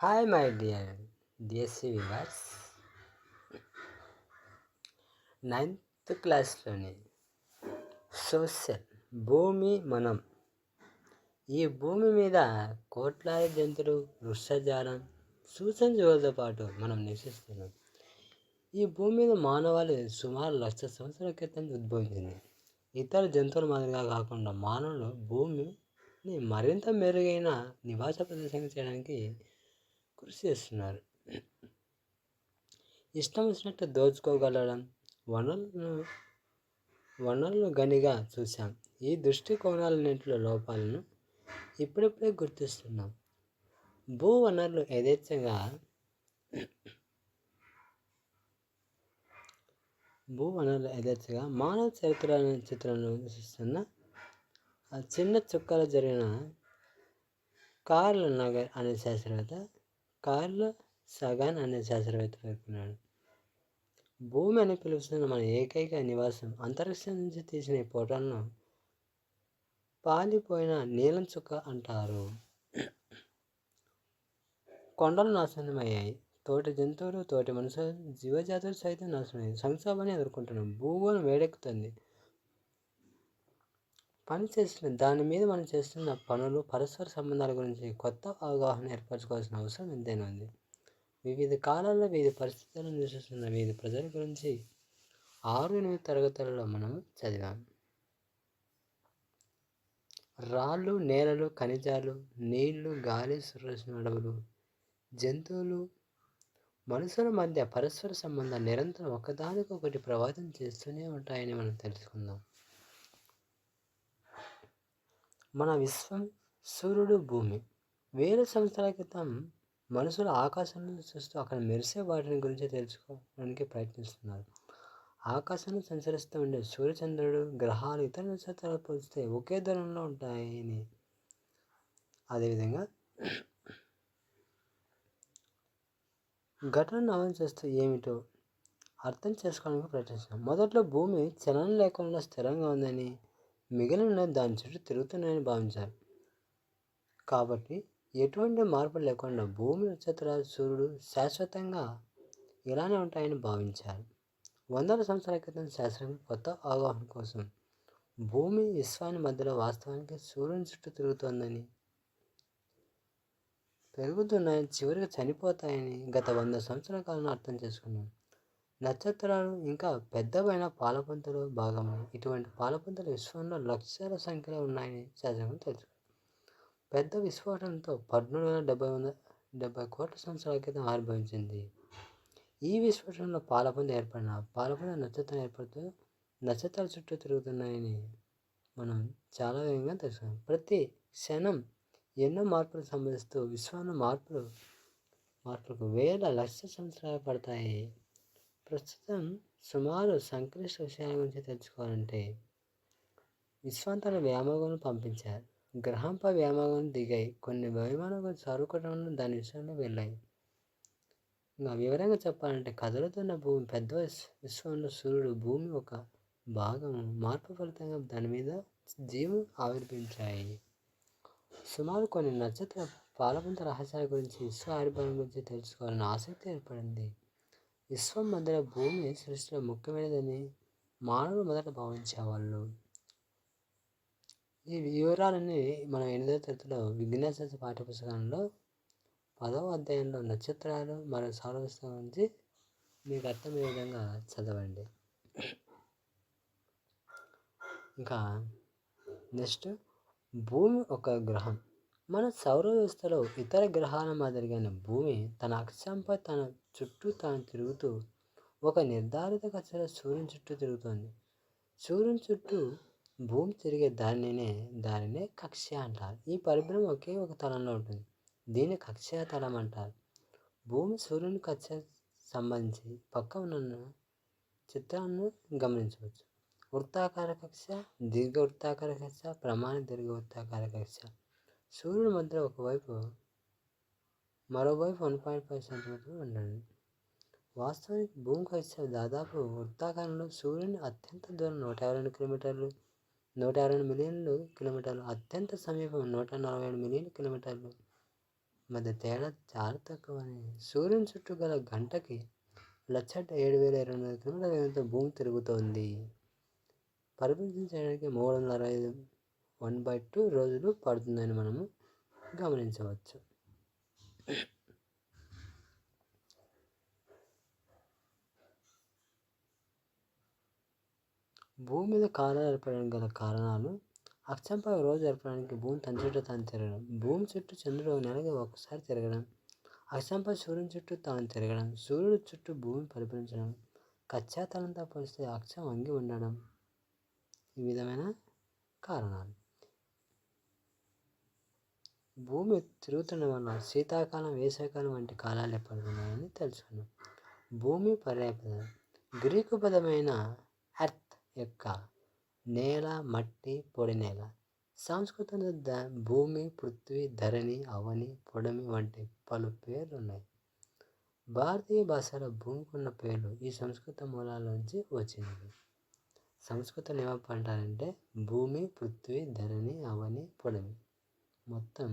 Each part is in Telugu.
Hi my dear DSC viewers. Ninth క్లాస్లోని సోషల్ భూమి మనం. ఈ భూమి మీద కోట్లాది జంతువులు, వృక్షజాలం, సూక్ష్మజీవులతో పాటు మనం నివసిస్తున్నాం. ఈ భూమి మీద మానవాళి సుమారు 1,00,000 సంవత్సరాల క్రితం ఉద్భవించింది. ఇతర జంతువుల మాదిరిగా కాకుండా మానవులు భూమిని మరింత మెరుగైన నివాస ప్రదేశంగా చేయడానికి కృషి చేస్తున్నారు. ఇష్టం వచ్చినట్టు దోచుకోగలడం, వనరులను గనిగా చూశాం. ఈ దృష్టికోణాలన్నింటిలో లోపాలను ఇప్పుడిప్పుడే గుర్తిస్తున్నాం. భూ వనరులు యథేచ్ఛగా మానవ చిత్రంలో నివసిస్తున్న చిన్న చుక్కలు జరిగిన కార్ల్ నగర్ అనే శాస్త్రవేత్త, కార్ల్ సగాన్ అనే శాస్త్రవేత్త పేర్కొన్నాడు. భూమి అని పిలుస్తున్న మన ఏకైక నివాసం అంతరిక్షం నుంచి తీసిన ఈ ఫోటోలను పాలిపోయిన నీలం చుక్క అంటారు. కొండలు నాశనమయ్యాయి, తోటి జంతువులు, తోటి మనుషులు, జీవజాతులు సైతం నాశనమయ్యాయి. సంక్షోభాన్ని ఎదుర్కొంటున్నాం. భూగోళం వేడెక్కుతుంది. దాని మీద మనం చేస్తున్న పనులు, పరస్పర సంబంధాల గురించి కొత్త అవగాహన ఏర్పరచుకోవాల్సిన అవసరం ఎంతైనా ఉంది. వివిధ కాలాల్లో వివిధ పరిస్థితుల్లో నివసిస్తున్న వివిధ ప్రజల గురించి 6-8 తరగతులలో మనం చదివాం. రాళ్ళు, నేలలు, ఖనిజాలు, నీళ్లు, గాలి, సూర్యరశ్మి, అడవులు, జంతువులు, మనుషుల మధ్య పరస్పర సంబంధాలు నిరంతరం ఒకదానికొకటి ప్రభావితం చేస్తూనే ఉంటాయని మనం తెలుసుకుందాం. మన విశ్వం, సూర్యుడు, భూమి. వేల సంవత్సరాల క్రితం మనుషులు ఆకాశంలో చూస్తూ అక్కడ మెరిసే వాటిని గురించి తెలుసుకోవడానికి ప్రయత్నిస్తున్నారు. ఆకాశంలో సంచరిస్తూ ఉండే సూర్యచంద్రుడు, గ్రహాలు ఇతర నక్షత్రాలు పోలిస్తే ఒకే దూరంలో ఉంటాయని, అదేవిధంగా ఘటనను అమలు చేస్తూ ఏమిటో అర్థం చేసుకోవడానికి ప్రయత్నిస్తున్నాం. మొదట్లో భూమి చలనం లేకుండా స్థిరంగా ఉందని, మిగిలిన దాని చుట్టూ తిరుగుతున్నాయని భావించారు. కాబట్టి ఎటువంటి మార్పు లేకుండా భూమి, నక్షత్రాలు, సూర్యుడు శాశ్వతంగా ఇలానే ఉంటాయని భావించారు. వందల సంవత్సరాల క్రితం శాస్త్రం కొత్త అవగాహన కోసం భూమి విశ్వాన్ని మధ్యలో వాస్తవానికి సూర్యుని చుట్టూ తిరుగుతోందని, పెరుగుతున్నాయని, చివరికి చనిపోతాయని గత 100 సంవత్సరాల కాలంలో అర్థం చేసుకున్నాం. నక్షత్రాలు ఇంకా పెద్దవైన పాలపుంతలు భాగమే. ఇటువంటి పాలపుంతలు విశ్వంలో లక్షల సంఖ్యలో ఉన్నాయని శాస్త్రం తెలుసు. పెద్ద విస్ఫోటనంతో 1370 కోట్ల సంవత్సరాల క్రితం ఆవిర్భవించింది. ఈ విస్ఫోటనంలో పాలపుంత నక్షత్రం ఏర్పడుతూ నక్షత్రాల చుట్టూ తిరుగుతున్నాయని మనం చాలా వేగంగా తెలుసుకున్నాం. ప్రతి క్షణం ఎన్నో మార్పులు సంభవిస్తూ విశ్వంలో మార్పులకు వేల లక్షల సంవత్సరాలు పడతాయి. ప్రస్తుతం సుమారు సంక్లిష్ట విషయాల గురించి తెలుసుకోవాలంటే విశ్వాంతర వ్యామోహం పంపించారు. గ్రహంపై వ్యామోహం దిగాయి. కొన్ని విమానాలు సౌరకుటుంబంలో దాని విషయంలో వెళ్ళాయి. ఇంకా వివరంగా చెప్పాలంటే కదులుతున్న భూమి, పెద్ద విశ్వంలో సూర్యుడు, భూమి ఒక భాగము మార్పు ఫలితంగా దాని మీద జీవం ఆవిర్భించాయి. సుమారు కొన్ని నక్షత్ర పాలపుంత రహస్యాల గురించి, విశ్వ ఆవిర్భావం గురించి తెలుసుకోవాలని ఆసక్తి ఏర్పడింది. విశ్వం మధ్యలో భూమి సృష్టిలో ముఖ్యమైనదని మానవులు మొదట భావించేవాళ్ళు. ఈ వివరాలన్నీ మనం 8వ తరగతిలో విజ్ఞాన శాస్త్ర పాఠ్యపుస్తకంలో 10వ అధ్యాయంలో నక్షత్రాలు మరియు సౌర వ్యవస్థ గురించి మీకు అర్థమయ్యే విధంగా చదవండి. ఇంకా నెక్స్ట్, భూమి ఒక గ్రహం. మన సౌర వ్యవస్థలో ఇతర గ్రహాల మాదిరిగానే భూమి తన అక్షంపై తన చుట్టూ తాను తిరుగుతూ ఒక నిర్ధారిత కక్షలో సూర్యుని చుట్టూ తిరుగుతోంది. సూర్యుని చుట్టూ భూమి తిరిగే దానినే కక్ష అంటారు. ఈ పరిభ్రమ ఒకే ఒక తలంలో ఉంటుంది. దీన్ని కక్షీయ తలం అంటారు. భూమి సూర్యుని కక్ష సంబంధించి పక్క ఉన్న చిత్రాలను గమనించవచ్చు. వృత్తాకార కక్ష, దీర్ఘ వృత్తాకార కక్ష, ప్రమాణ దీర్ఘ వృత్తాకార కక్ష. సూర్యుని మధ్యలో ఒకవైపు మరోవైపు 1.5 సెంటీమీటర్లు ఉండండి. వాస్తవానికి భూమి కక్ష దాదాపు వృత్తాకారంలో సూర్యుని అత్యంత దూరం 152 మిలియన్లు కిలోమీటర్లు, అత్యంత సమీపం 147 మిలియన్ల కిలోమీటర్లు మధ్య తేడా చాలా తక్కువని. సూర్యుని చుట్టూ గల గంటకి 1,07,200 కిలోమీటర్ల వేగంతో భూమి తిరుగుతోంది. పరిభ్రమణ చేయడానికి 365 1/2 రోజులు పడుతుందని మనము గమనించవచ్చు. భూమి మీద కాలాలు ఏర్పడడానికి గల కారణాలు: అక్షంపై రోజు ఏర్పడడానికి భూమి తన చుట్టూ తాను తిరగడం, భూమి చుట్టూ చంద్రుడు నెలకి ఒకసారి తిరగడం, అక్షంపై సూర్యుని చుట్టూ తాను తిరగడం, సూర్యుడు చుట్టూ భూమి పరిభ్రమించడం, కచ్చాతలంతో పోలిస్తే అక్షం వంగి ఉండడం, ఈ విధమైన కారణాలు. భూమి తిరుగుతుండడం వల్ల శీతాకాలం, వేసవికాలం వంటి కాలాలు ఏర్పడుతున్నాయని తెలుసుకున్నాం. భూమి పర్యాయపదం: గ్రీకు పదమైన ఎర్త్ యొక్క నేల, మట్టి, పొడి నేల. సంస్కృతంలో భూమి, పృథ్వీ, ధరణి, అవని, పొడమి వంటి పలు పేర్లు ఉన్నాయి. భారతీయ భాషలో భూమికి ఉన్న పేర్లు ఈ సంస్కృత మూలాల నుంచి వచ్చినవి. సంస్కృతంలో ఏమంటారంటే భూమి, పృథ్వీ, ధరణి, అవని, పొడమి, మొత్తం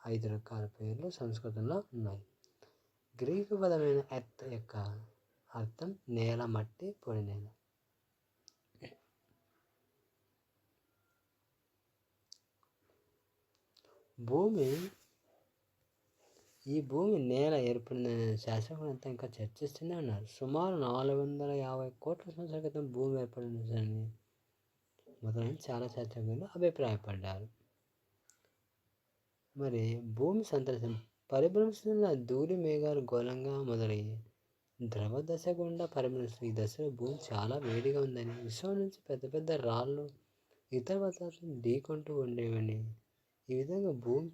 5 రకాల పేర్లు సంస్కృతంలో ఉన్నాయి. గ్రీకు పదమైన ఎర్త్ యొక్క అర్థం నేల, మట్టి, పొడి నేల. ఈ భూమి నేల ఏర్పడిందనే శాస్త్రజ్ఞులంతా ఇంకా చర్చిస్తూనే ఉన్నారు. సుమారు 450 కోట్ల సంవత్సరాల క్రితం భూమి ఏర్పడిందని మొదలైన చాలా శాస్త్రజ్ఞులు అభిప్రాయపడ్డారు. మరి భూమి సంతరిస్తుంది. పరిభ్రమిస్తున్న ధూళి మేఘాలు గోళంగా మొదలై ద్రవ దశ గుండా పరిభ్రమిస్తుంది. ఈ దశలో భూమి చాలా వేడిగా ఉందని, విశ్వం నుంచి పెద్ద పెద్ద రాళ్ళు ఇతర పదార్థాలు ఢీకొంటూ ఉండేవని, ఈ విధంగా భూమి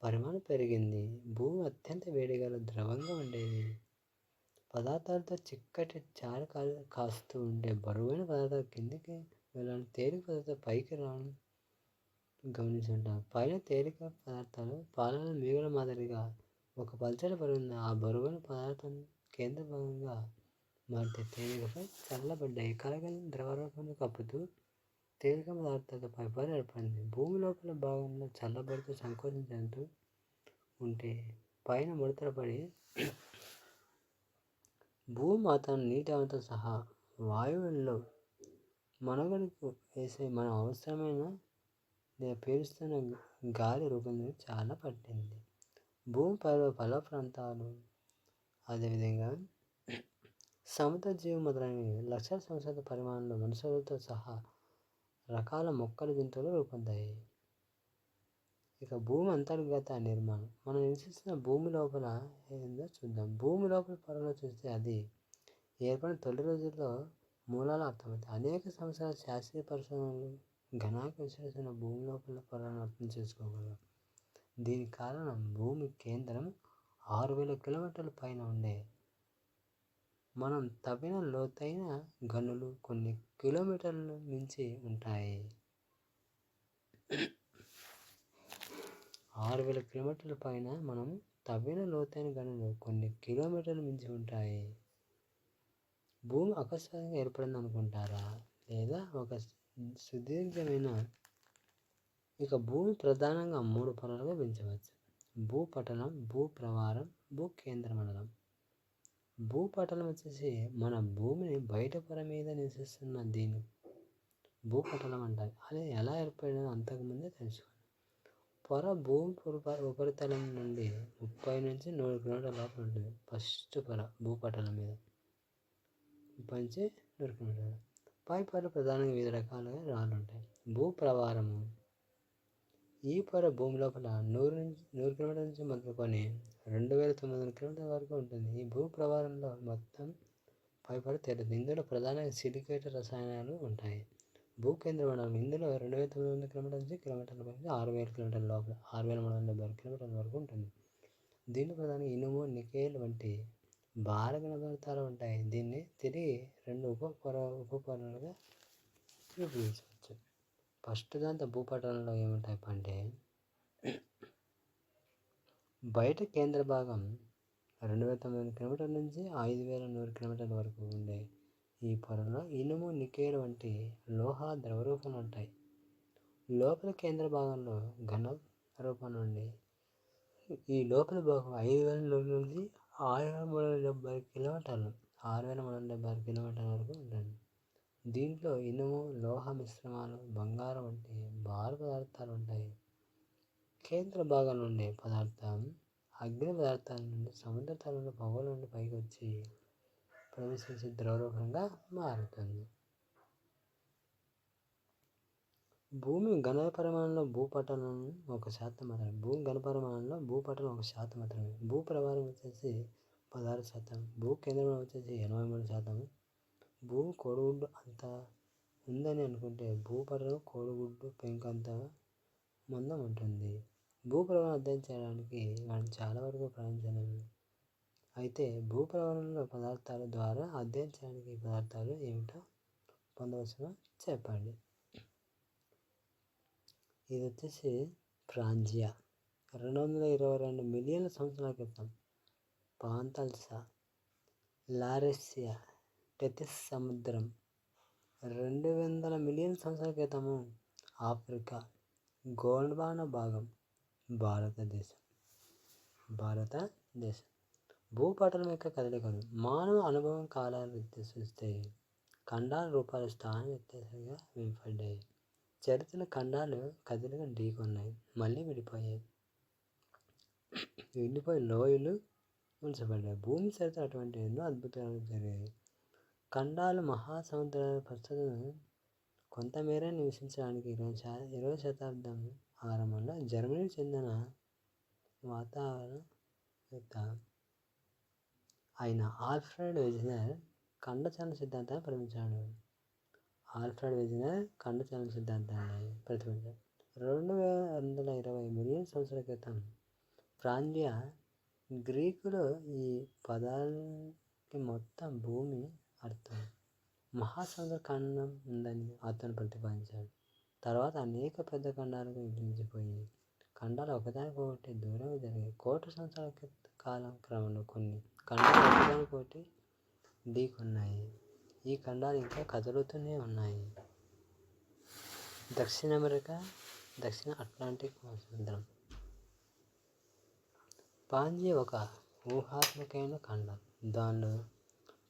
పరిమాణం పెరిగింది. భూమి అత్యంత వేడిగల ద్రవంగా ఉండేది. పదార్థాలతో చిక్కటి చారు కాస్తూ ఉండే బరువైన పదార్థాలు కిందికి వెళ్ళాలని, తేలిక పదార్థాలు పైకి రావడం గమనించుంటాం. పైన తేలిక పదార్థాలు పాలలో మీగడ మాదిరిగా ఒక పల్చటి బరువు ఆ బరువైన పదార్థం కేంద్ర భాగంగా మారితే తేలికపై చల్లబడ్డాయి. కలగని ద్రవరూపంలో కప్పుతూ తేలిక పదార్థాలతో పైపొర ఏర్పడింది. భూమి లోపల భాగంలో చల్లబడుతూ సంకోచించుతూ ఉంటే పైన ముడతలు పడి భూమి వాతావరణం, నీటి ఆవిరితో సహా వాయువుల్లో మనుగడకు వేసే మన అవసరమైన పీలుస్తున్న గాలి రూపంలో చాలా పట్టింది. భూమి పర్వ ప్రాంతాలు, అదేవిధంగా సముద్ర జీవం మొదలైనవి లక్షల సంవత్సరాల పరిమాణంలో మనుషులతో సహా రకాల మొక్కలు, జంతువులు రూపొందాయి. ఇక భూమి అంతర్గత నిర్మాణం. మనం నివసిస్తున్న భూమి లోపల ఏందో చూద్దాం. భూమి లోపల పొరలో చూస్తే అది ఏర్పడిన తొలి రోజుల్లో మూలాలు అర్థమవుతాయి. అనేక సంవత్సరాల శాస్త్రీయ పరిశోధనలు, గణాంక విశ్లేషణ భూమి లోపల పొరలను అర్థం చేసుకోగలం. దీనికి కారణం భూమి కేంద్రం 6,000 కిలోమీటర్ల పైన ఉండే మనం తవ్విన లోతైన గనులు కొన్ని కిలోమీటర్లు మించి ఉంటాయి. 6,000 కిలోమీటర్ల పైన మనం తవ్విన లోతైన గనులు కొన్ని కిలోమీటర్లు మించి ఉంటాయి. భూమి అకస్మాత్తుగా ఏర్పడింది అనుకుంటారా, లేదా ఒక సుదీర్ఘమైన? ఇక భూమి ప్రధానంగా 3 పొరలుగా పెంచవచ్చు: భూపటలం, భూప్రవారం, భూకేంద్ర మండలం. భూపటలం వచ్చేసి మన భూమిని బయట పొర మీద నివసిస్తున్న దీన్ని భూపటలం అంటారు. అది ఎలా ఏర్పడిందో అంతకుముందే తెలుసుకున్నాం. పొర భూమి ఉపరితలం నుండి 30 నుంచి 100 కిలోమీటర్ల లోపల ఉంటుంది. ఫస్ట్ పొర భూపటలం మీద 30 నుంచి 100 కిలోమీటర్లు. పై పొర ప్రధానంగా వివిధ రకాలుగా రాళ్ళు ఉంటాయి. భూప్రవారము: ఈ పొర భూమి లోపల 100 కిలోమీటర్ల నుంచి మొదలుకొని 2,900 కిలోమీటర్ల వరకు ఉంటుంది. ఈ భూప్రవారంలో మొత్తం పై పొర తేలుతుంది. ఇందులో ప్రధానంగా సిలికేట్ రసాయనాలు ఉంటాయి. భూకేంద్ర మండలం: ఇందులో 2,900 కిలోమీటర్ల నుంచి కిలోమీటర్ల వరకు 6,000 కిలోమీటర్ల లోపల 6,376 కిలోమీటర్ల వరకు ఉంటుంది. దీనిలో ప్రధానంగా ఇనుము, నికెల్ వంటి భార పదార్థాలు ఉంటాయి. దీన్ని తిరిగి 2 ఉపపొరలుగా విభజించవచ్చు. ఫస్ట్ దాంతో భూపటలంలో ఏముంటాయి అంటే, బయట కేంద్ర భాగం 2,900 కిలోమీటర్ల నుంచి 5,100 కిలోమీటర్ల వరకు ఉండే ఈ పొరలో ఇనుము, నికెల్ వంటి లోహ ద్రవ రూపంలో ఉంటాయి. లోపల కేంద్ర భాగంలో ఘన రూపం నుండి ఈ లోపలి భాగం 5,000 నుంచి 6,376 కిలోమీటర్లు 6,376 కిలోమీటర్ల వరకు ఉంటుంది. దీంట్లో ఇనుము, లోహ మిశ్రమాలు, బంగారం వంటి భార పదార్థాలు ఉంటాయి. కేంద్ర భాగంలో ఉండే పదార్థం అగ్ని పదార్థాల నుండి సముద్ర తలంలో పొగల నుండి పైకి వచ్చి ప్రవేశించి ద్రవరూపంగా మారుతుంది. భూమి ఘనపరిమాణంలో భూపటలం 1% మాత్రమే. భూమి ఘనపరిమాణంలో భూపటలం 1% మాత్రమే. భూ ప్రవాహం వచ్చేసి 16%. భూ కేంద్రంలో వచ్చేసి 83%. భూమి కోడిగుడ్డు అంత ఉందని అనుకుంటే భూపటలం కోడిగుడ్డు పెంకంత మందం ఉంటుంది. భూప్రవాహం అధ్యయనం చేయడానికి మనం చాలా వరకు ప్రయాణించలేము. అయితే భూప్రవాహంలో పదార్థాల ద్వారా అధ్యయనం చేయడానికి పదార్థాలు ఏమిటో పొందవచ్చునో చెప్పండి. ఇది వచ్చేసి ఫ్రాంజియా 222 మిలియన్ల సంవత్సరాల క్రితం, పాంతల్సా, లారెసియా, టెథిస్ సముద్రం 200 మిలియన్ సంవత్సరాల క్రితము, ఆఫ్రికా, గోండ్వానా భాగం, భారతదేశం. భూపటలం యొక్క కదలికలు మానవ అనుభవం కాలాలు చూస్తే ఖండాల రూపాల స్థానం వ్యత్యాసంగా విడిపడ్డాయి. చరిత్రలో ఖండాలు కదలిక ఢీకొన్నాయి, మళ్ళీ విడిపోయాయి. లోయలు ఉంచబడ్డాయి. భూమి చరిత్ర అటువంటి ఎన్నో అద్భుతాలు జరిగాయి. ఖండాలు మహాసముద్రాల ప్రస్తుతం కొంతమేర నివసించడానికి 20వ శతాబ్దం ఆరంభంలో జర్మనీకి చెందిన వాతావరణవేత్త అయిన ఆల్ఫ్రెడ్ వెజనర్ ఖండచలన సిద్ధాంతాన్ని ప్రతిపాదించాడు. 220 మిలియన్ సంవత్సరాల క్రితం ఫ్రాంజియా గ్రీకులో ఈ పదానికి మొత్తం భూమి అర్థం మహాసముద్ర ఖండం ఉందని అతను ప్రతిపాదించాడు. తర్వాత అనేక పెద్ద ఖండాలకు విభజించిపోయి ఖండాలు ఒకదానికొకటి దూరంగా జరిగాయి. కోట్ల సంవత్సరాల కాలం క్రమంలో కొన్ని ఖండాలు ఒకదానికొకటి ఢీకొన్నాయి. ఈ ఖండాలు ఇంకా కదులుతూనే ఉన్నాయి. దక్షిణ అమెరికా, దక్షిణ అట్లాంటిక్ మహాసముద్రం. పాంజియా ఒక ఊహాత్మకమైన ఖండం. దానిలో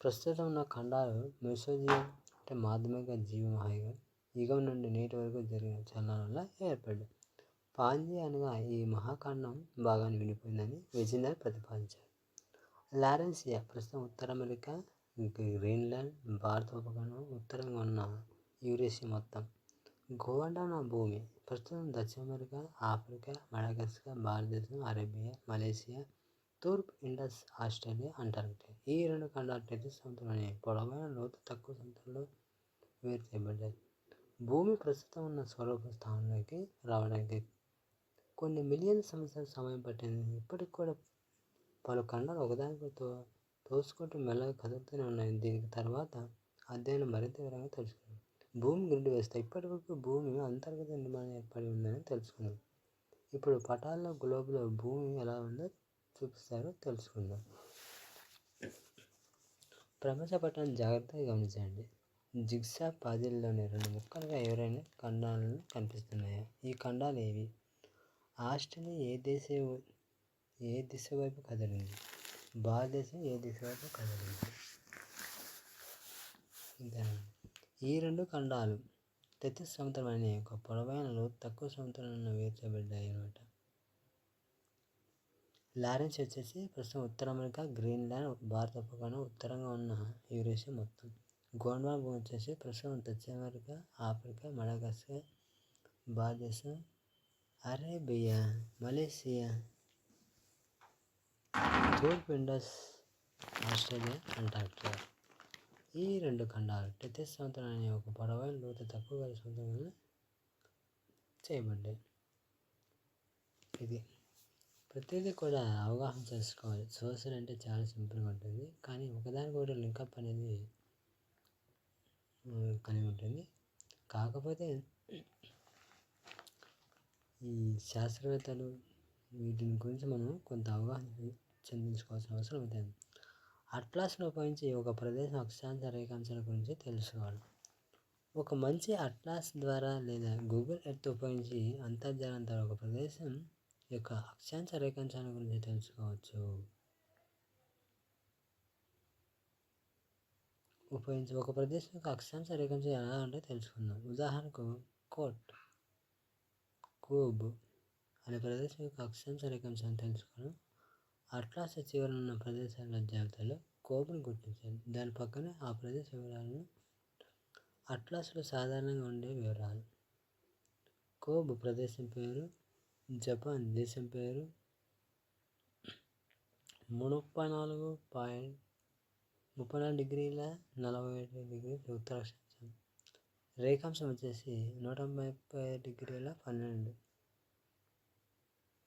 ప్రస్తుతం ఉన్న ఖండాలు మెసోజియం అంటే మాధ్యమిక జీవమహాయుగం, యుగం నుండి నేటి వరకు జరిగిన చలనాల వల్ల ఏర్పడ్డాయి. పాంజియా అనగా ఈ మహాఖండం భాగాన్ని విడిపోయిందని వెజనర్ ప్రతిపాదించాడు. లారెన్సియా ప్రస్తుతం ఉత్తర అమెరికా, గ్రీన్లాండ్, భారత ఉపఖండం, ఉత్తరంగా ఉన్న యూరేషియా మొత్తం. గోండ్వానా భూమి ప్రస్తుతం దక్షిణ అమెరికా, ఆఫ్రికా, మడగాస్కర్, భారతదేశం, అరేబియా, మలేషియా, తూర్పు ఇండస్, ఆస్ట్రేలియా, అంటార్కిటికా. ఈ రెండు ఖండాలు టెథిస్ సముద్రంలోని పొడవైన లోతు తక్కువ సముద్రంలో వేరు చేయబడ్డాయి. భూమి ప్రస్తుతం ఉన్న స్వరూప స్థానంలోకి రావడానికి కొన్ని మిలియన్ సంవత్సరాల సమయం పట్టింది. ఇప్పటికి కూడా పలు ఖండాలు ఒకదానితో తోసుకుంటూ మెల్లగా కదులుతూనే ఉన్నాయి. దీనికి తర్వాత అధ్యయనం మరింత వివరంగా తెలుసుకున్నాం. భూమి గ్రిడ్ వ్యవస్థ. ఇప్పటివరకు భూమి అంతర్గత నిర్మాణం ఏర్పడి ఉందని తెలుసుకున్నాం. ఇప్పుడు పటాల్లో గ్లోబ్లో భూమి ఎలా ఉందో చూపిస్తారో తెలుసుకుందాం. ప్రపంచ పటాన్ని జాగ్రత్తగా గమనించండి. జిగ్సా పజిల్లోని 2 ముక్కలుగా ఎవరైనా ఖండాలు కనిపిస్తున్నాయా? ఈ ఖండాలు ఏవి? ఆస్ట్రేలియా ఏ దిశ వైపు కదిలింది? భారతదేశం ఏ దిశ వైపు కదిలింది? ఈ 2 ఖండాలు టెథిస్ సముద్రం అనే ఒక పొడవైన లోతు తక్కువ సముద్రంలో వేర్చబడ్డాయి అన్నమాట. లారెన్స్ వచ్చేసి ప్రస్తుతం ఉత్తర అమెరికా, గ్రీన్లాండ్, భారత ఉపఖండం, ఉత్తరంగా ఉన్న యూరేషియా మొత్తం. గోండ్వానా భూమి వచ్చేసి ప్రస్తుతం దక్షిణ అమెరికా, ఆఫ్రికా, మడగాస్కర్, భారతదేశం, అరేబియా, మలేషియా, తూర్పు ఇండస్, ఆస్ట్రేలియా, అంటార్కిటికా. ఈ 2 ఖండాలు టెథిస్ సముద్రం అనే ఒక పొడవైన లోతు తక్కువ గల సముద్రంలో చేయబడ్డాయి. ఇది ప్రతిదీ కూడా అవగాహన చేసుకోవాలి. సోషల్ అంటే చాలా సింపుల్గా ఉంటుంది, కానీ ఒకదానికొకటి లింకప్ అనేది కలిగి ఉంటుంది. కాకపోతే ఈ శాస్త్రవేత్తలు వీటిని గురించి మనం కొంత అవగాహన చెందించుకోవాల్సిన అవసరం ఉంటుంది. అట్లాస్ను ఉపయోగించి ఒక ప్రదేశం అక్షాంశ రేఖాంశాల గురించి తెలుసుకోవాలి. ఒక మంచి అట్లాస్ ద్వారా లేదా గూగుల్ ఎర్త్ ఉపయోగించి అంతర్జాలం ద్వారా ఒక ప్రదేశం ఈ యొక్క అక్షాంశ రేఖాంశాల గురించి తెలుసుకోవచ్చు. ఉపయోగించి ఒక ప్రదేశం యొక్క అక్షాంశ రేఖాంశం ఎలా ఉంటే తెలుసుకుందాం. ఉదాహరణకు కోట్, కూబ్ అనే ప్రదేశం యొక్క అక్షాంశ రేఖాంశాన్ని తెలుసుకుని అట్లాస్ చివరన ఉన్న ప్రదేశాల జాబితాలో కోబ్ని గుర్తించాలి. దాని పక్కనే ఆ ప్రదేశ వివరాలను అట్లాస్లో సాధారణంగా ఉండే వివరాలు. కోబ్ ప్రదేశం పేరు, జపాన్ దేశం పేరు, 34.37 ఉత్తర అక్షాంశం. రేఖాంశం వచ్చేసి 135.12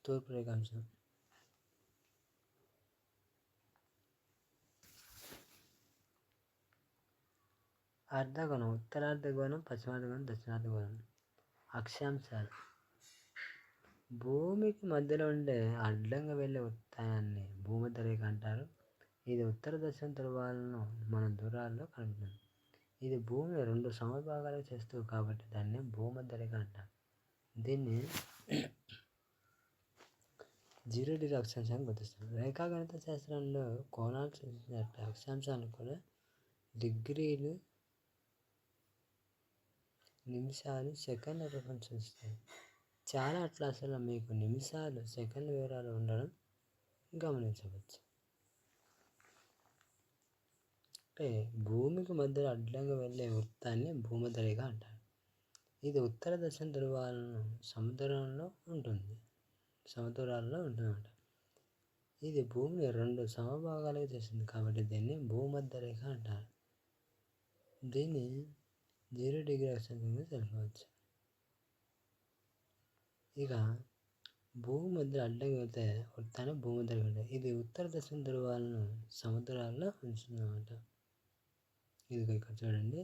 తూర్పు రేఖాంశం. అర్ధగోళం, ఉత్తరార్ధగోళం, పశ్చిమార్ధగోళం, దక్షిణార్ధగోళం. అక్షాంశాలు భూమికి మధ్యలో ఉండే అడ్డంగా వెళ్ళే వృత్తాన్ని భూమధ్య రేఖ అంటారు. ఇది ఉత్తర దక్షిణ ధ్రువాలను మన దూరాల్లో కలుపుతుంది. ఇది భూమిని 2 సమభాగాలుగా చేస్తూ కాబట్టి దాన్ని భూమధ్య రేఖ అంటారు. దీన్ని 0 డిగ్రీ అక్షాంశాన్ని గుర్తిస్తారు. రేఖాగణిత శాస్త్రంలో కోణాలు సూచించినట్టు అక్షాంశాలను కూడా డిగ్రీలు, నిమిషాలు, సెకండ్ల రూపం సూచిస్తాయి. చాలా అట్లాస్లలో మీకు నిమిషాలు, సెకండ్ల వివరాలు ఉండడం గమనించవచ్చు. అంటే భూమికి మధ్యలో అడ్డంగా వెళ్ళే వృత్తాన్ని భూమధ్య రేఖ అంటారు. ఇది ఉత్తర దక్షిణ ధ్రువాలను సముద్రాల్లో ఉంటుందన్నమాట. ఇది భూమిని 2 సమభాగాలుగా చేస్తుంది కాబట్టి దీన్ని భూమధ్య రేఖ అంటారు. దీన్ని 0 డిగ్రీ అక్షాంశంగా తెలుపవచ్చు. ఇక భూమి మధ్యలో అడ్డంగా వెళ్తే వృత్తాన్ని భూమధ్య రేఖ అంటారు. ఇది ఉత్తర దక్షిణ ధ్రువాలను సముద్రాల్లో ఉంచుతుందన్నమాట. ఇది ఇక్కడ చూడండి,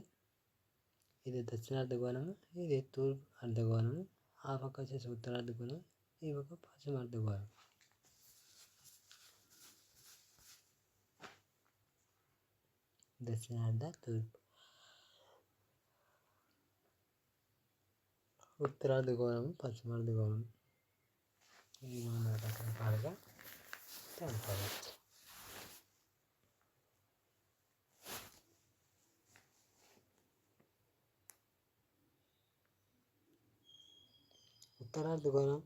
ఇది దక్షిణార్ధగోళము, ఇది తూర్పు అర్ధగోళము, ఆ పక్క వచ్చేసి ఉత్తరార్ధగోళం, ఈ పక్క పశ్చిమార్ధగోళం. దక్షిణార్ధ, తూర్పు, ఉత్తరార్ధగోళము, పశ్చిమార్ధగోళం. ఇది మనం రకరకాలుగా తెలుసుకోవచ్చు. ఉత్తరార్ధగోళం,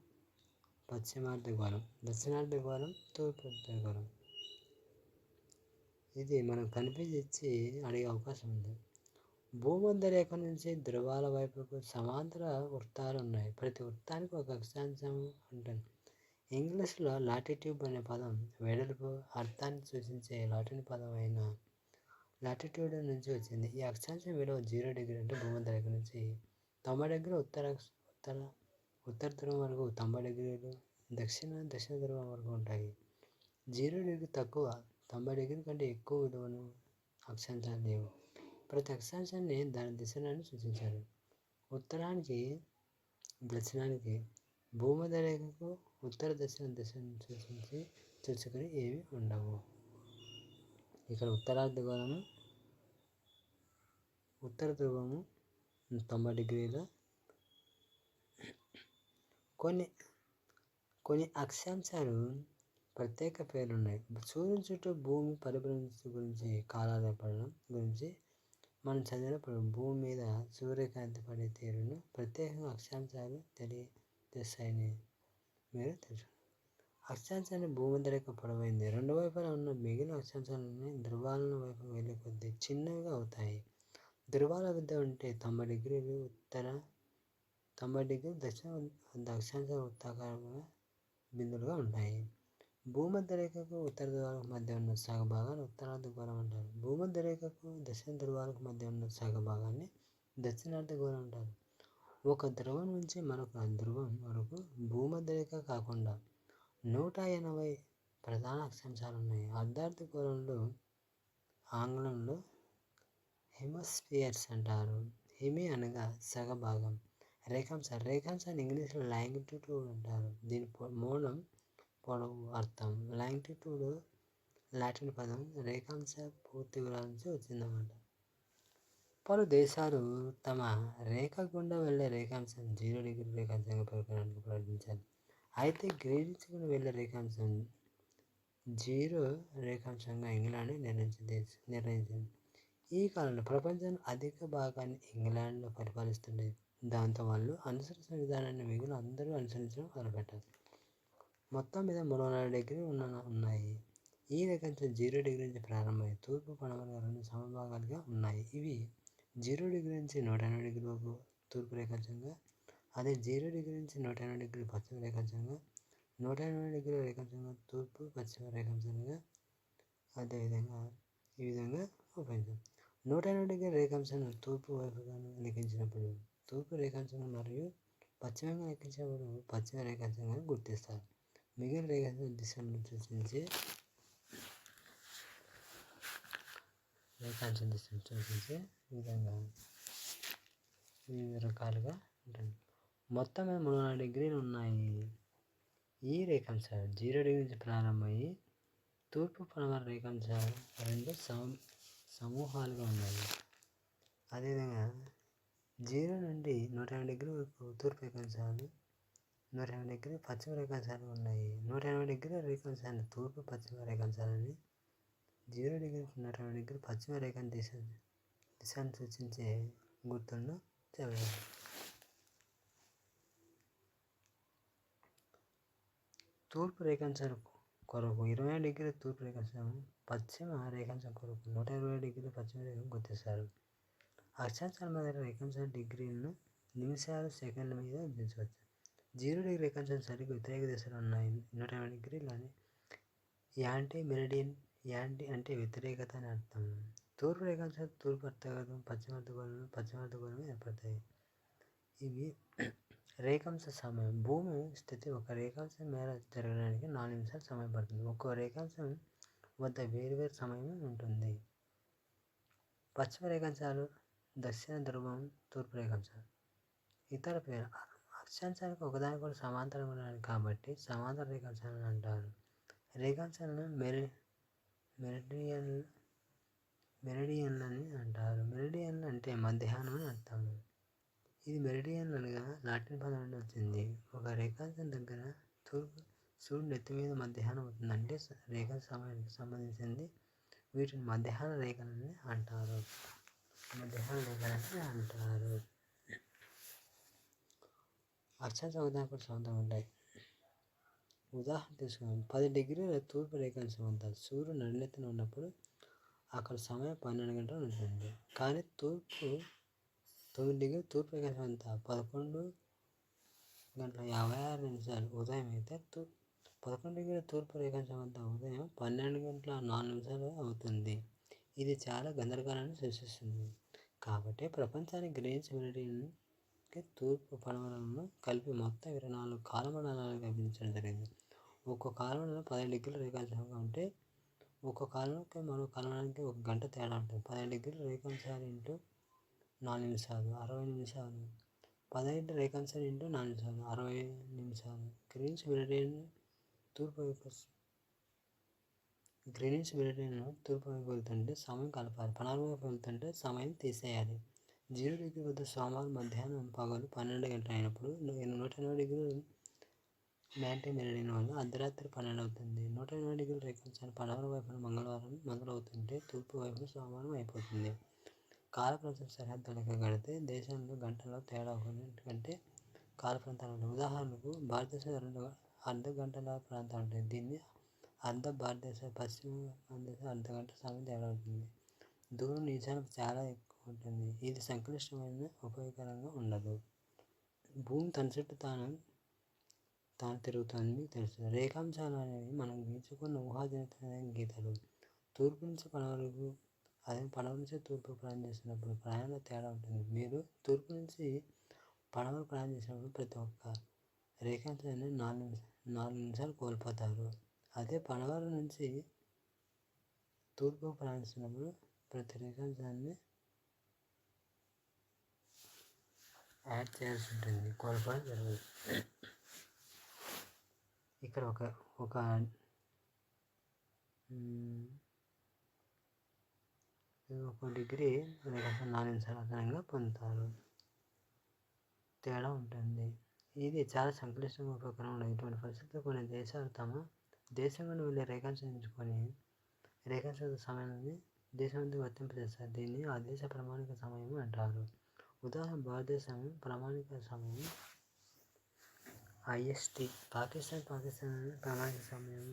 పశ్చిమార్ధగోళం, దక్షిణార్ధగోళం, తూర్పు అర్ధగోళం. ఇది మనం కనిపించి అడిగే అవకాశం ఉంది. భూమధ్య రేఖ నుంచి ధ్రువాల వైపుకు సమాంతర వృత్తాలు ఉన్నాయి. ప్రతి వృత్తానికి ఒక అక్షాంశం ఉంటుంది. ఇంగ్లీష్లో లాటిట్యూడ్ అనే పదం వెడల్పు, అర్థాన్ని సూచించే లాటిన్ పదం అయిన లాటిట్యూడ్ నుంచి వచ్చింది. ఈ అక్షాంశం విలువ 0 డిగ్రీ అంటే భూమధ్య రేఖ నుంచి 90 డిగ్రీలు ఉత్తర ధ్రువం వరకు, 90 డిగ్రీలు దక్షిణ ధ్రువం వరకు ఉంటాయి. 0 డిగ్రీ తక్కువ, 90 డిగ్రీల కంటే ఎక్కువ విలువను అక్షాంశాలు లేవు. ప్రతి అక్షాంశాన్ని దాని దిశలను సూచించారు. ఉత్తరానికి, దక్షిణానికి, భూమధ్య రేఖకు ఉత్తర దక్షిణ దిశను చూసుకుని ఏవి ఉండవు. ఇక్కడ ఉత్తరార్ధగోళము, ఉత్తర ధ్రువము 90 డిగ్రీల. కొన్ని అక్షాంశాలు ప్రత్యేక పేర్లున్నాయి. సూర్యుని చుట్టూ భూమి పరిభ్రమణ గురించి, కాలాలు ఏర్పడడం గురించి మనం చదివినప్పుడు భూమి మీద సూర్యకాంతి పడే తీరును ప్రత్యేకంగా అక్షాంశాలు తెలియజేస్తాయని మీరు తెలుసు. అక్షాంశాన్ని భూమధ్య రేఖ పొడవైంది. 2 వైపులా ఉన్న మిగిలిన అక్షాంశాలన్నీ ధ్రువాలను వైపు వెళ్ళే కొద్దీ చిన్నవిగా అవుతాయి. ధ్రువాల వద్ద ఉంటే 90 డిగ్రీలు ఉత్తర, 90 డిగ్రీలు దక్షిణ వద్ద అక్షాంశ వృత్తాకారంగా బిందులుగా ఉంటాయి. భూమధ్య రేఖకు ఉత్తర ధ్రువాలకు మధ్య ఉన్న సగ భాగాన్ని ఉత్తరార్ధగోళం అంటారు. భూమధ్య రేఖకు దక్షిణ ధ్రువాలకు మధ్య ఉన్న సగ భాగాన్ని దక్షిణార్ధగోళం అంటారు. ఒక ధ్రువం నుంచి మరొక ధ్రువం వరకు భూమధ్య రేఖ కాకుండా 180 ప్రధాన అక్షాంశాలు ఉన్నాయి. అర్ధార్ధగోళంలో ఆంగ్లంలో హెమిస్ఫియర్స్ అంటారు. హెమి అనగా సగ భాగం. రేఖాంశాన్ని ఇంగ్లీష్లో లాంగిట్యూడ్ అంటారు. దీని మూలం పొడవు అర్థం. లాంగిట్యూడ్ లాటిన్ పదం రేఖాంశ పూర్తి వివరాల నుంచి వచ్చిందన్నమాట. పలు దేశాలు తమ రేఖ గుండా వెళ్ళే రేఖాంశం 0 డిగ్రీ రేఖాంశంగా పేర్కొనడానికి ప్రయత్నించారు. అయితే గ్రీనిచ్కు వెళ్ళే రేఖాంశం 0 రేఖాంశంగా ఇంగ్లాండ్ నిర్ణయించింది. ఈ కాలంలో ప్రపంచంలో అధిక భాగాన్ని ఇంగ్లాండ్లో పరిపాలిస్తుండేది. దాంతో వాళ్ళు అనుసరించిన విధానాన్ని మిగిలిన అందరూ అనుసరించడం మొదలుపెట్టారు. మొత్తం మీద 360 డిగ్రీలు ఉన్నాయి. ఈ రేఖాంశం 0 డిగ్రీ నుంచి ప్రారంభమై తూర్పు పడమర రెండు సమభాగాలుగా ఉన్నాయి. ఇవి 0 డిగ్రీ నుంచి 180 డిగ్రీ వరకు తూర్పు రేఖాంశంగా, అదే 0 డిగ్రీ నుంచి 180 డిగ్రీ పశ్చిమ రేఖాంశంగా, 180 డిగ్రీల రేఖాంశంగా తూర్పు పశ్చిమ రేఖాంశంగా, అదేవిధంగా ఈ విధంగా ఉపయోగించాం. 180 డిగ్రీ రేఖాంశాన్ని తూర్పు వైపుగా లెక్కించినప్పుడు తూర్పు రేఖాంశం మరియు పశ్చిమంగా లెక్కించినప్పుడు పశ్చిమ రేఖాంశంగా గుర్తిస్తారు. మిగిలిన రేఖాంశం దిశను సూచించే విధంగా వివిధ రకాలుగా ఉంటుంది. మొత్తం మీద 360 డిగ్రీలు ఉన్నాయి. ఈ రేఖాంశాలు 0 డిగ్రీ నుంచి ప్రారంభమయ్యి తూర్పు పడమర రేఖాంశాలు రెండు సమూహాలుగా ఉన్నాయి. అదేవిధంగా 0 నుండి 180 డిగ్రీ వరకు తూర్పు రేఖాంశాలు, 180 డిగ్రీ పశ్చిమ రేఖాంశాలు ఉన్నాయి. 180 డిగ్రీల రేఖాంశాన్ని తూర్పు పశ్చిమ రేఖాంశాలని, 0 డిగ్రీ 180 డిగ్రీ పశ్చిమ రేఖాంశ దిశను సూచించే గుర్తులను చెప్పారు. తూర్పు రేఖాంశాల కొరకు 25 డిగ్రీల తూర్పు రేఖాంశం, పశ్చిమ రేఖాంశం కొరకు 120 డిగ్రీల పశ్చిమ రేఖను గుర్తిస్తారు. అక్షాంశాల మధ్య రేఖాంశాల డిగ్రీలను నిమిషాలు, సెకండ్ల మీద విభజించవచ్చు. 0 డిగ్రీ రేఖాంశం సరిగ్గా వ్యతిరేక దిశలో ఉన్నాయి. 180 డిగ్రీలని యాంటీ మెరిడియన్. యాంటీ అంటే వ్యతిరేకత అని అర్థం. తూర్పు రేఖాంశాలు తూర్పు అర్ధగోళం, పశ్చిమ అర్ధగోళం, పశ్చిమ అర్ధగోళం ఏర్పడతాయి. ఇవి రేఖాంశ సమయం. భూమి స్థితి ఒక రేఖాంశం మేర జరగడానికి 4 నిమిషాలు సమయం పడుతుంది. ఒక్కో రేఖాంశం వద్ద వేరువేరు సమయం ఉంటుంది. పశ్చిమ రేఖాంశాలు, దక్షిణ ధ్రువం, తూర్పు రేఖాంశాలు. ఇతర పేరు అక్షాంశాలకు ఒకదానికొకటి సమాంతరంగా ఉన్నాయి కాబట్టి సమాంతర రేఖాంశాలను అంటారు. రేఖాంశాలను మెరిడియన్లని అంటారు. మెరిడియన్లు అంటే మధ్యాహ్నం అని అర్థం. ఇది మెరిడియన్ అనగా లాటిన్ పదం నుండి వచ్చింది. ఒక రేఖాంశం దగ్గర తూర్పు సూర్యుడు నెత్తి మీద మధ్యాహ్నం అవుతుంది అంటే రేఖల సమయానికి సంబంధించింది. వీటిని మధ్యాహ్న రేఖలని అంటారు. అక్షాంశం ఒకదానికొకటి సమాంతరంగా ఉంటాయి. ఉదాహరణ తీసుకుందాం. 10 డిగ్రీల తూర్పు రేఖాంశం వద్ద సూర్యుడు నడినెత్తిన ఉన్నప్పుడు అక్కడ సమయం 12 గంటలు ఉంటుంది. కానీ 9 డిగ్రీల తూర్పు రేఖాంశం వద్ద 11:56 ఉదయం అయితే 11 డిగ్రీల తూర్పు రేఖాంశం వద్ద ఉదయం 12:04 అవుతుంది. ఇది చాలా గందరగోళాన్ని సృష్టిస్తుంది. కాబట్టి ప్రపంచానికి గ్రీనిచ్ మెరిడియన్కి తూర్పు పడమరలను కలిపి మొత్తం 24 కాలమండలాలుగా విభజించడం జరిగింది. ఒక్కో కాలమండలం 15 డిగ్రీల రేఖాంశంగా ఉంటే ఒక్కో కాలంకి మరో కాలమానానికి 1 గంట తేడా ఉంటుంది. 15 డిగ్రీల రేఖాంశాలు ఇంటూ 4 నిమిషాలు 60 నిమిషాలు. 15 రేఖాంశాలు ఇంటూ 4 నిమిషాలు 60 నిమిషాలు. గ్రీనిచ్ మెరిడియన్ తూర్పు వైపు వెళ్తుంటే సమయం కలపాలి. పడమర వైపు వెళ్తుంటే సమయం తీసేయాలి. 0 డిగ్రీ వద్ద సోమవారం మధ్యాహ్నం పగలు 12 గంటలు అయినప్పుడు 180 డిగ్రీలు యాంటీ మెరిడియన్ వల్ల అర్ధరాత్రి 12 అవుతుంది. 180 డిగ్రీల రేఖాంశాన్ని పడమర వైపున మంగళవారం మొదలవుతుంటే తూర్పు వైపున సోమవారం అయిపోతుంది. కాల ప్రాంతం సరిహద్దు లెక్క కడితే దేశంలో గంటల్లో తేడా కంటే కాల ప్రాంతాలు ఉంటాయి. ఉదాహరణకు భారతదేశంలో 2 అర్ధ గంటల ప్రాంతాలు ఉంటాయి. దీన్ని అర్ధ భారతదేశ, పశ్చిమ భారతదేశం అర్ధ గంట సమయం తేడా ఉంటుంది. దూరం నిజానికి చాలా ఎక్కువ ఉంటుంది. ఇది సంక్లిష్టమైన ఉపయోగకరంగా ఉండదు. భూమి తన చుట్టూ తాను తిరుగుతుంది. మీకు తెలుసు. రేఖాంశాలు అనేవి మనం గీచుకున్న ఊహాజనితమైన గీతలు. తూర్పు నుంచి పడమరకు, అదే పడవ నుంచి తూర్పు ప్రయాణం చేసినప్పుడు ప్రయాణంలో తేడా ఉంటుంది. మీరు తూర్పు నుంచి పడమర ప్రయాణం చేసినప్పుడు ప్రతి ఒక్క రేఖాంశాన్ని 4 నిమిషాలు కోల్పోతారు. అదే పడమర నుంచి తూర్పు ప్రయాణిస్తున్నప్పుడు ప్రతి రేఖాంశాన్ని యాడ్ చేయాల్సి ఉంటుంది. కోల్పోవడం జరగదు. ఇక్కడ ఒక డిగ్రీ రేఖాంశం 4 నిమిషాలు అదనంగా పొందుతారు. తేడా ఉంటుంది. ఇది చాలా సంక్లిష్టంగా ఉపయోగకరంగా ఉండదు. ఇటువంటి పరిస్థితుల్లో కొన్ని దేశాలు తమ దేశం నుండి వెళ్ళే రేఖాంశ సమయాన్ని దేశమంతా వర్తింపజేస్తారు. దీన్ని ఆ దేశ ప్రామాణిక సమయం అంటారు. ఉదాహరణ భారతదేశం ప్రామాణిక సమయం IST, పాకిస్తాన్ ప్రామాణిక సమయం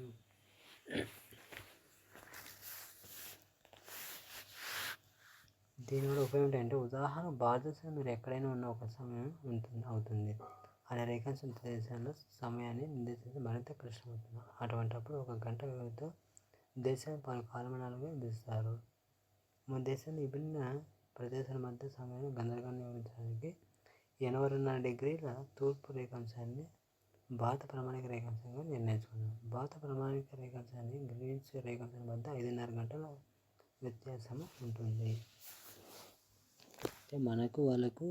దీనివల్ల ఉపయోగం ఏంటంటే ఉదాహరణ భారతదేశంలో మీరు ఎక్కడైనా ఉన్న ఒక సమయం అవుతుంది అనే రేఖాంశం దేశంలో సమయాన్ని నిర్దేశించడం మరింత కష్టమవుతుంది. అటువంటప్పుడు ఒక గంట వ్యవధితో దేశాన్ని పలు కాలమానాలుగా విభజిస్తారు. మన దేశంలో విభిన్న ప్రదేశాల మధ్య సమయాన్ని గందరగోళం వివరించడానికి 82.5 డిగ్రీల తూర్పు రేఖాంశాన్ని భారత ప్రామాణిక రేఖాంశంగా నిర్ణయించుకున్నాం. భారత ప్రామాణిక రేఖాంశాన్ని గ్రీనిచ్ రేఖాంశం మధ్య 5.5 గంటల వ్యత్యాసం ఉంటుంది. మనకు వాళ్ళకు